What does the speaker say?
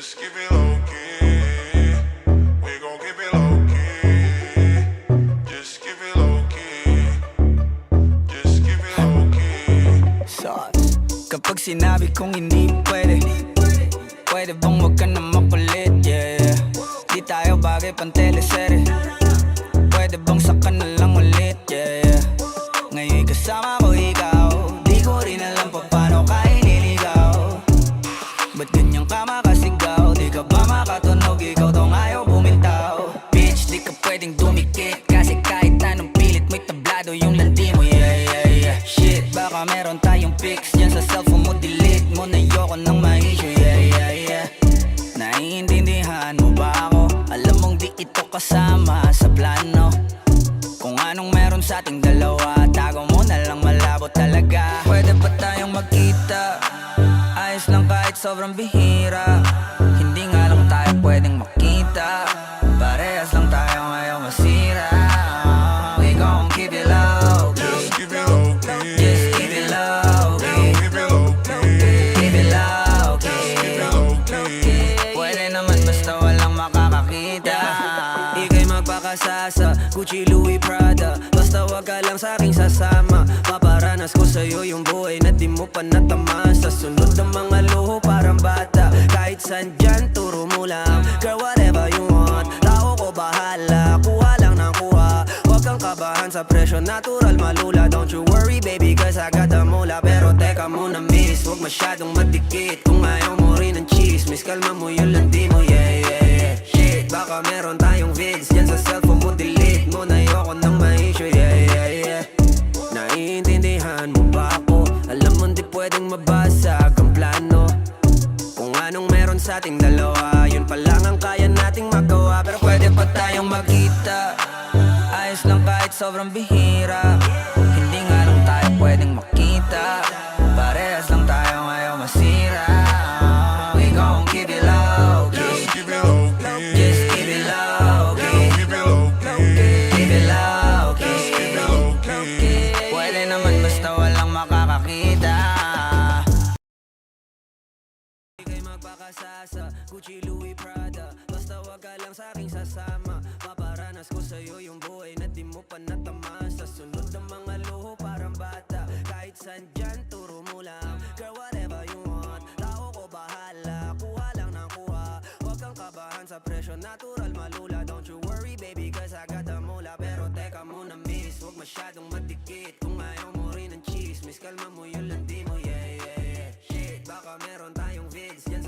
Just keep it low key. We gon' keep it low key. Just keep it low key. Just keep it low key. Sauce. Kapag sinabi kong hindi pwede, pwede bang wag ka na makulit, yeah. Di tayo bagay pang teleserye, pwede bang saka na lang ulit, yeah. Ngayon kasama ko ikaw, di ko rin alam pa paano ka iniligaw. Ba't ganyan ka makasigaw? Di ka ba makatunog? Ikaw tong ayaw bumitaw. Bitch, di ka pwedeng dumikit, kasi kahit anong pilit mo'y tablado yung landi mo, yeah, yeah, yeah. Shit, baka meron tayong pics dyan sa cellphone mo, delete mo na yoko ng ma-issue, yeah, yeah, yeah. Naiintindihan mo ba ako? Alam mong di ito kasama sa plano. Kung anong meron sa ating dalawa, tago mo na lang, malabo talaga. Pwede ba tayong magkita? Ayos lang kahit sobrang bihira. Hindi nga lang tayo pwedeng makita. Parehas lang tayo ngayon masira. We gon' keep it low key. Just keep it low key. Just keep it low key. Keep it low key. Keep it low key. Keep it low key. Pwede naman basta walang makakakita. Ika'y magpakasasa, Gucci, Louis, Prada. Basta wag ka lang sa'king sasama. Paparanas ko sa'yo yung buhay na di mo pa natama. Sa sunod ng mga luho parang bata. Kahit saan dyan, turo mo lang. Girl, whatever you want, tao ko bahala. Kuha lang ng kuha, wag kang kabahan sa presyo. Natural malula, don't you worry baby, cause I got the mula. Pero teka muna miss, wag masyadong madikit. Kung ayaw mo rin ng chismis, kalma mo yung landi mo, yeah, yeah, yeah. Shit, baka meron tayong vids dyan sa cellphone mo, delete mo na yoko ng ma-issue, yeah, yeah, yeah. Naiintindihan mo ba ako? Alam mo di pwedeng mabasag ang plano. Kung anong meron sa ating dalawa, yun pa lang ang kaya nating magawa. Pero pwede pa tayong magkita. Ayos lang kahit sobrang bihira. Hindi nga lang tayo pwedeng makita. Parehas lang tayo ngayon masira. We gon' keep it low key. Just keep it low key. Just keep it low key. Keep it low key. Keep it low key. Keep it low key. Pwede naman basta walang makakakita. Ika'y magpakasasa, Gucci, Louis, Prada. Basta wag ka lang sa'king sasama. Paparanas ko sa'yo yung buhay na di mo pa natama. Sa sunod ng mga luho parang bata. Kahit saan dyan, turo mo lang. Girl, whatever you want, tao ko bahala. Kuha lang ng kuha, wag kang kabahan sa presyo. Natural malula, don't you worry baby, cause I got the mula. Pero teka muna miss, wag masyadong madikit. Kung ayaw mo rin ng chismis, kalma mo yung landi mo, yeah, yeah, yeah. Shit, baka meron tayong vids dyan